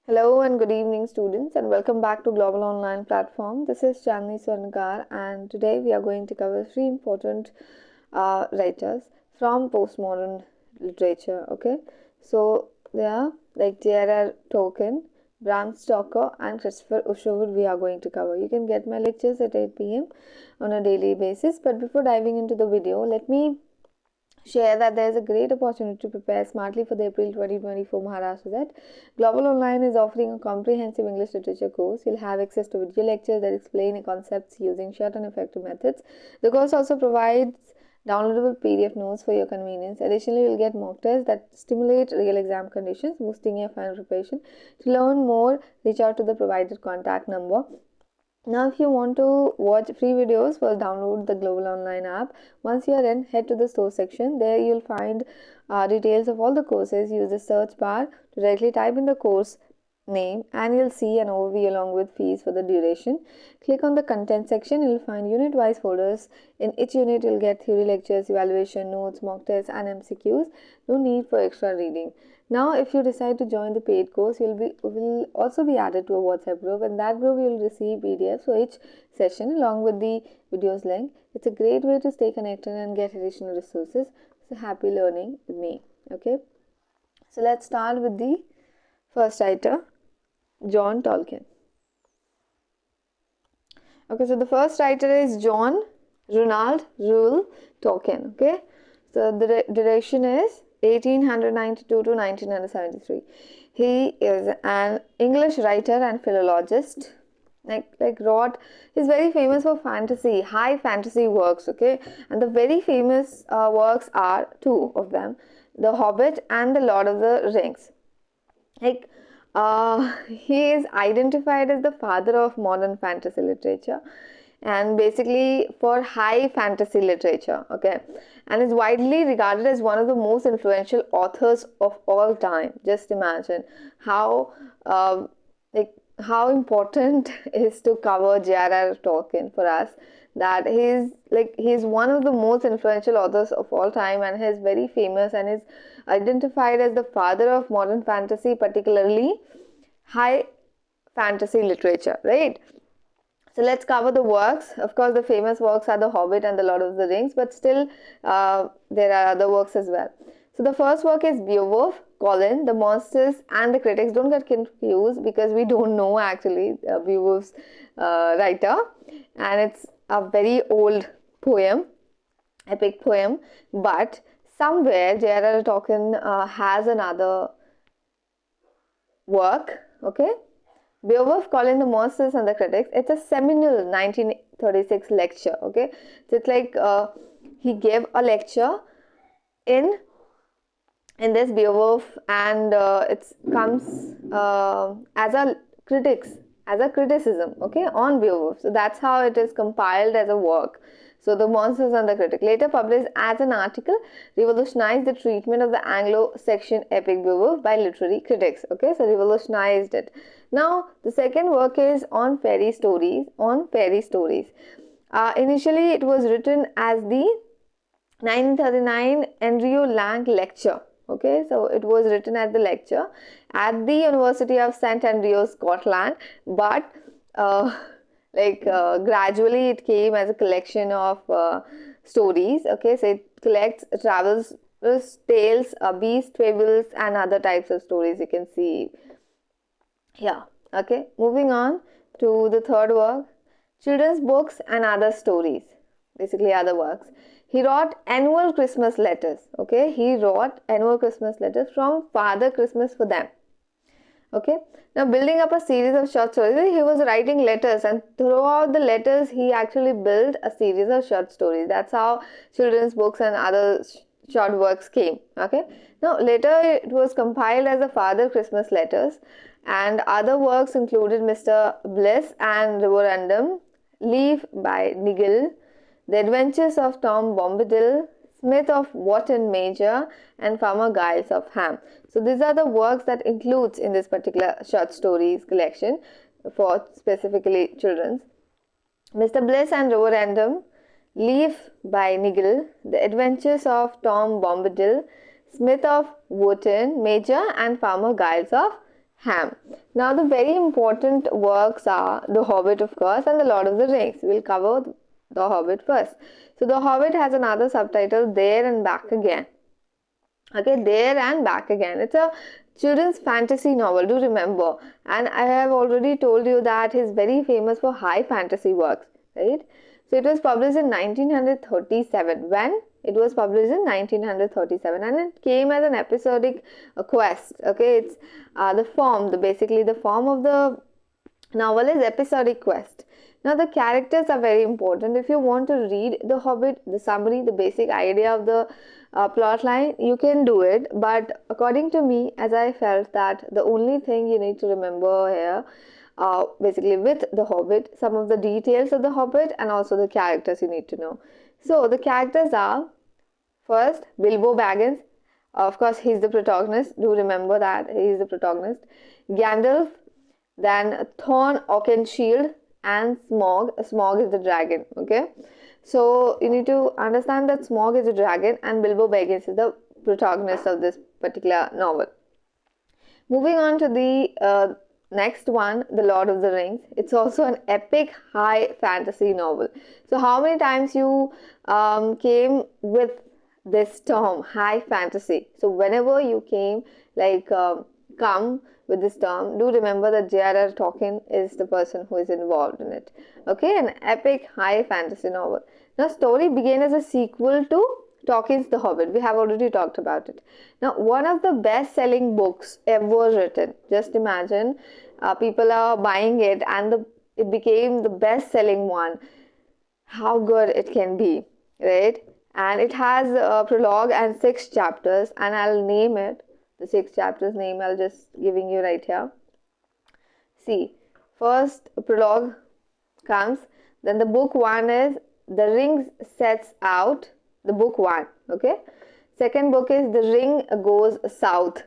Hello and good evening students, and welcome back to Global Online Platform. This is Chandni Swarnakar, and today we are going to cover three important writers from postmodern literature. Okay, so they are like J.R.R. Tolkien, Bram Stoker, and Christopher Isherwood. We are going to cover. You can get my lectures at 8 p.m. on a daily basis. But before diving into the video, let me share that there is a great opportunity to prepare smartly for the April 2024 Maharashtra SET. Global Online is offering a comprehensive English literature course. You'll have access to video lectures that explain concepts using short and effective methods. The course also provides downloadable PDF notes for your convenience. Additionally, you'll get mock tests that stimulate real exam conditions, boosting your final preparation. To learn more, reach out to the provided contact number. Now, if you want to watch free videos, first download the Global Online app. Once you are in, head to the store section. There you'll find details of all the courses. Use the search bar to directly type in the course name and you'll see an overview along with fees for the duration. Click on the content section. You'll find unit-wise folders. In each unit, you'll get theory lectures, evaluation, notes, mock tests, and MCQs. No need for extra reading. Now, if you decide to join the paid course, will also be added to a WhatsApp group. In that group, you'll receive PDFs for each session along with the videos link. It's a great way to stay connected and get additional resources. So happy learning with me. Okay. So let's start with the first writer, John Tolkien. Okay, so the first writer is John Ronald Reuel Tolkien. Okay, so the duration is 1892 to 1973. He is an English writer and philologist. He's very famous for fantasy, high fantasy works. Okay, and the very famous works are two of them: The Hobbit and The Lord of the Rings. He is identified as the father of modern fantasy literature and basically for high fantasy literature, okay, and is widely regarded as one of the most influential authors of all time. Just imagine how how important is to cover J.R.R. Tolkien for us, that he's one of the most influential authors of all time and he's very famous and is identified as the father of modern fantasy, particularly high fantasy literature, right? So let's cover the works. Of course, the famous works are The Hobbit and The Lord of the Rings, but still there are other works as well. So the first work is Beowulf, Colin, The Monsters and the Critics. Don't get confused because we don't know actually Beowulf's writer, and it's a very old poem, epic poem, but somewhere J.R.R. Tolkien has another work, okay? Beowulf, Colin, The Monsters and the Critics. It's a seminal 1936 lecture, okay? So it's like he gave a lecture in this Beowulf, and it comes as a criticism, okay, on Beowulf. So that's how it is compiled as a work. So The Monsters and the Critic, later published as an article, revolutionized the treatment of the Anglo-Saxon epic Beowulf by literary critics. Okay, so revolutionized it. Now, the second work is on fairy stories. Initially, it was written as the 1939 Andrew Lang lecture. Okay, so it was written as the lecture at the University of St. Andrews, Scotland, but gradually it came as a collection of stories. Okay, so it collects travels, tales, beast fables and other types of stories you can see here. Okay, moving on to the third work, children's books and other stories, basically other works. He wrote annual Christmas letters. Okay, he wrote annual Christmas letters from Father Christmas for them. Okay, now building up a series of short stories, he was writing letters, and throughout the letters he actually built a series of short stories. That's how children's books and other short works came. Okay, now later it was compiled as the Father Christmas letters, and other works included Mr. Bliss and Referendum, Leaf by Nigel, The Adventures of Tom Bombadil, Smith of Wotton Major, and Farmer Giles of Ham. So these are the works that includes in this particular short stories collection for specifically children's. Mr. Bliss and Referendum, Leaf by Nigel, The Adventures of Tom Bombadil, Smith of Wotton Major, and Farmer Giles of Ham. Now, the very important works are The Hobbit, of course, and The Lord of the Rings. We'll cover The Hobbit first. So, The Hobbit has another subtitle, There and Back Again. Okay, There and Back Again. It's a children's fantasy novel, do remember. And I have already told you that he's very famous for high fantasy works, right? So, it was published in 1937. When? It was published in 1937, and it came as an episodic quest. Okay, it's basically the form of the novel is episodic quest. Now the characters are very important. If you want to read The Hobbit, the summary, the basic idea of the plot line, you can do it. But according to me, as I felt that the only thing you need to remember here, basically with The Hobbit, some of the details of The Hobbit and also the characters you need to know. So the characters are, first, Bilbo Baggins. Of course, he's the protagonist. Do remember that he is the protagonist. Gandalf, then Thorn Oakenshield, and Smaug. Smaug is the dragon. Okay, so you need to understand that Smaug is a dragon and Bilbo Baggins is the protagonist of this particular novel. Moving on to the next one, The Lord of the Rings. It's also an epic high fantasy novel. So how many times you came with this term, high fantasy? So whenever you came, come with this term, do remember that J.R.R. Tolkien is the person who is involved in it. Okay, an epic high fantasy novel. Now, story began as a sequel to Tolkien's The Hobbit. We have already talked about it. Now, one of the best-selling books ever written. Just imagine, people are buying it and it became the best-selling one. How good it can be, right? And it has a prologue and 6 chapters, and I'll name it. The 6 chapters name I'll just giving you right here. See, first prologue comes, then the book 1 is The Ring Sets Out, the book 1, okay. Second book is The Ring Goes South.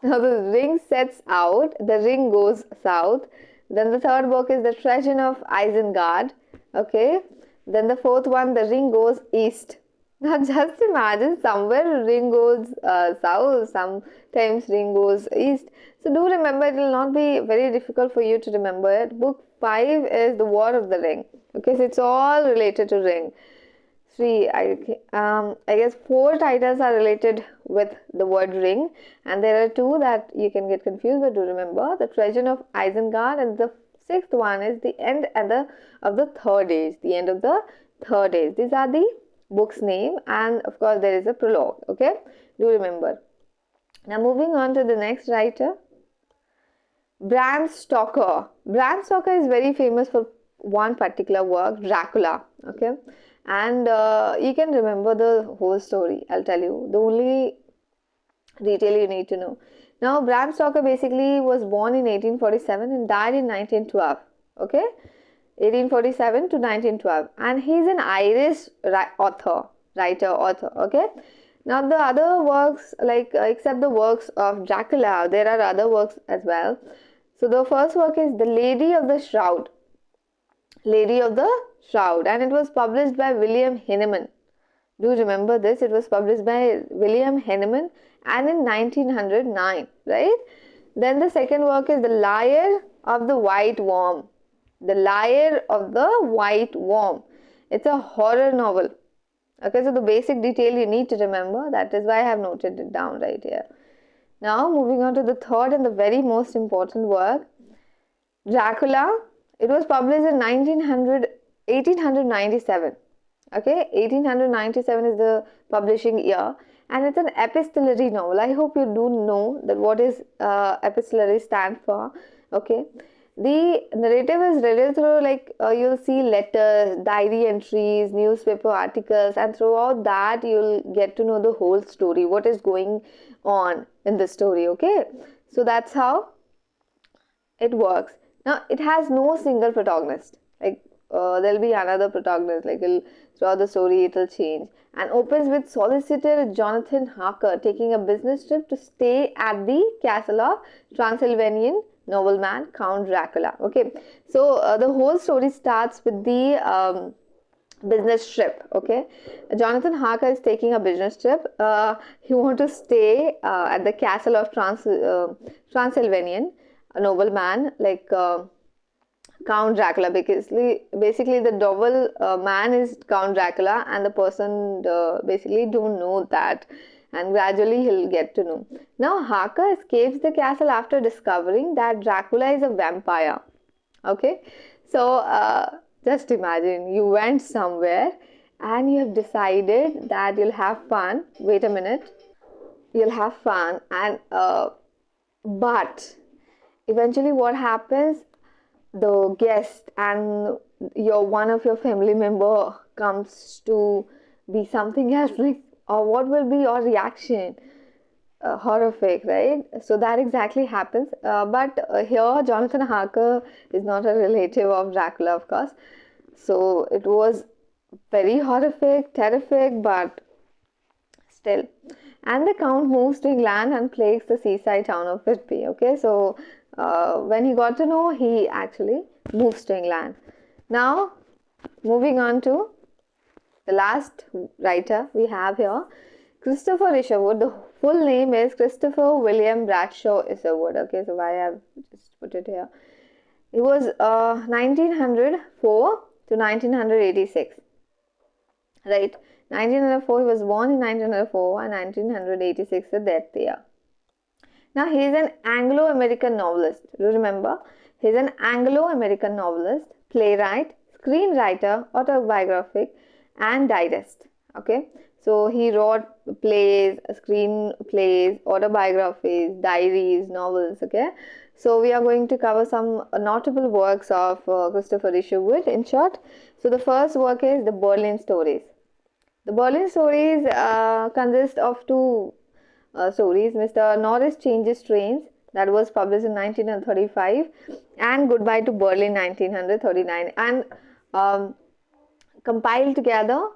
Now the ring sets out, the ring goes south. Then the third book is The Treasure of Isengard, okay. Then the fourth one, The Ring Goes East. Now just imagine, somewhere ring goes south, sometimes ring goes east. So do remember, it will not be very difficult for you to remember it. Book 5 is The War of the Ring. Okay, so it's all related to ring. 3, I guess 4 titles are related with the word ring, and there are 2 that you can get confused, but do remember, The Treasure of Isengard, and the 6th one is The End of the Third Age. The End of the Third Age. These are the book's name, and of course there is a prologue. Okay, do remember. Now moving on to the next writer, Bram Stoker. Bram Stoker is very famous for one particular work, Dracula. Okay, and you can remember the whole story. I'll tell you the only detail you need to know. Now Bram Stoker basically was born in 1847 and died in 1912. Okay, 1847 to 1912, and he's an Irish writer, author. Okay, now the other works, except the works of Dracula, there are other works as well. So the first work is The Lady of the Shroud. Lady of the Shroud, and it was published by William Heinemann. Do remember this? It was published by William Heinemann, and in 1909, right? Then the second work is The Lair of the White Worm. The Lair of the White Worm. It's a horror novel. Okay, so the basic detail you need to remember. That is why I have noted it down right here. Now, moving on to the third and the very most important work, Dracula. It was published in 1897. Okay, 1897 is the publishing year, and it's an epistolary novel. I hope you do know that what is epistolary stand for. Okay, the narrative is read through, you'll see letters, diary entries, newspaper articles, and throughout that you'll get to know the whole story, what is going on in the story. Okay, so that's how it works. Now it has no single protagonist. There'll be another protagonist. Throughout the story it will change, and opens with solicitor Jonathan Harker taking a business trip to stay at the castle of Transylvanian nobleman Count Dracula. Okay, so the whole story starts with the business trip. Okay, Jonathan Harker is taking a business trip. He wants to stay at the castle of Transylvanian, a nobleman like Count Dracula. Basically the double man is Count Dracula, and the person basically don't know that, and gradually he'll get to know. Now Harker escapes the castle after discovering that Dracula is a vampire. Okay, so just imagine you went somewhere and you have decided that you'll have fun. Wait a minute, you'll have fun, and but eventually what happens, the guest and your one of your family member comes to be something else, like, or what will be your reaction? Horrific, right? So that exactly happens. But here Jonathan Harker is not a relative of Dracula, of course. So it was very horrific, terrific, but still. And the Count moves to England and plagues the seaside town of Whitby. Okay, so when he got to know, he actually moves to England. Now, moving on to the last writer we have here, Christopher Isherwood. The full name is Christopher William Bradshaw Isherwood. Okay, so why I've just put it here. He was 1904 to 1986. Right, 1904, he was born in 1904 and 1986 the death year. Now he is an Anglo-American novelist. Do you remember? He is an Anglo-American novelist, playwright, screenwriter, autobiographic, and diarist. Okay, so he wrote plays, screenplays, autobiographies, diaries, novels. Okay, so we are going to cover some notable works of Christopher Isherwood in short. So the first work is the Berlin Stories. The Berlin Stories consist of two stories, Mr. Norris Changes Trains, that was published in 1935, and Goodbye to Berlin 1939, and compiled together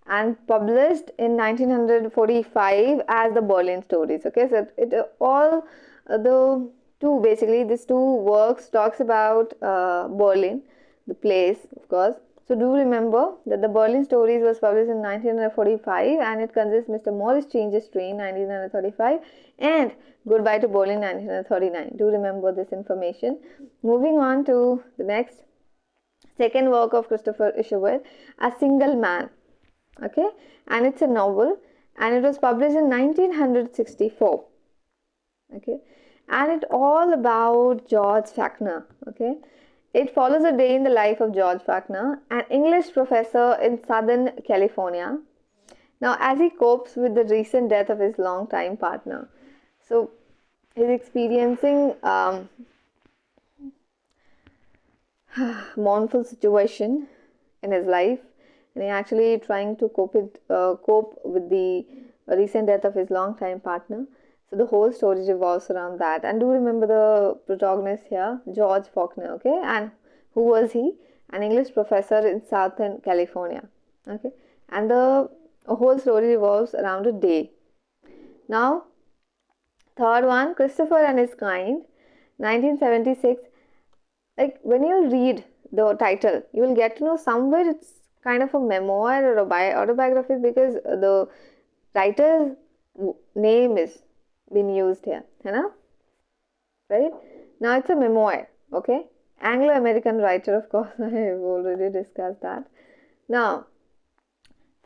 and published in 1945 as the Berlin Stories. Okay, so it all the two, basically these two works talks about Berlin, the place, of course. So do remember that the Berlin Stories was published in 1945 and it consists Mr. Morris Changes Train 1935 and Goodbye to Berlin 1939. Do remember this information. Moving on to the next second work of Christopher Isherwood, A Single Man. Okay, and it's a novel and it was published in 1964. Okay, and it's all about George Faulkner. Okay. It follows a day in the life of George Faulkner, an English professor in Southern California. Now, as he copes with the recent death of his longtime partner. So, he's experiencing mournful situation in his life, and he's actually trying to cope with the recent death of his longtime partner. So the whole story revolves around that. And do remember the protagonist here, George Faulkner, okay? And who was he? An English professor in Southern California, okay? And the whole story revolves around a day. Now, third one, Christopher and His Kind, 1976. Like when you read the title, you will get to know somewhere it's kind of a memoir or a autobiography because the writer's name is been used here, right? Now it's a memoir, okay? Anglo-American writer, of course, I have already discussed that. Now,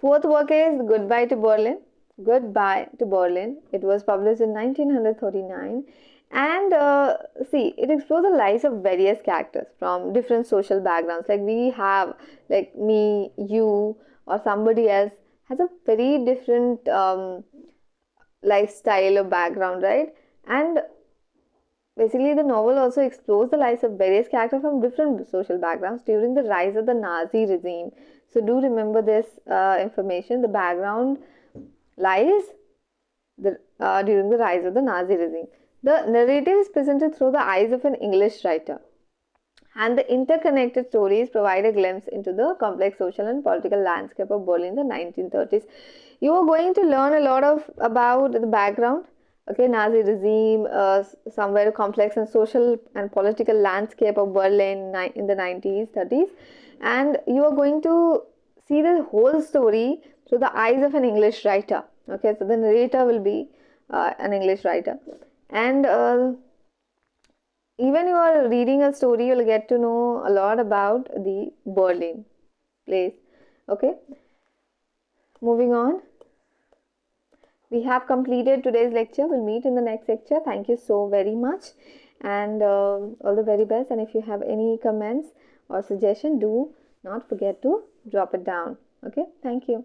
fourth work is Goodbye to Berlin. Goodbye to Berlin. It was published in 1939 and see, it explores the lives of various characters from different social backgrounds. Like we have, like me, you, or somebody else has a very different lifestyle or background, right? And basically the novel also explores the lives of various characters from different social backgrounds during the rise of the Nazi regime. So do remember this information. The background lies during the rise of the Nazi regime. The narrative is presented through the eyes of an English writer, and the interconnected stories provide a glimpse into the complex social and political landscape of Berlin in the 1930s. You are going to learn a lot about the background, okay, Nazi regime, somewhere complex and social and political landscape of Berlin in the 1930s, and you are going to see the whole story through the eyes of an English writer. Okay, so the narrator will be an English writer, and even you are reading a story, you'll get to know a lot about the Berlin place. Okay, moving on. We have completed today's lecture. We'll meet in the next lecture. Thank you so very much, and all the very best. And if you have any comments or suggestion, do not forget to drop it down. Okay, thank you.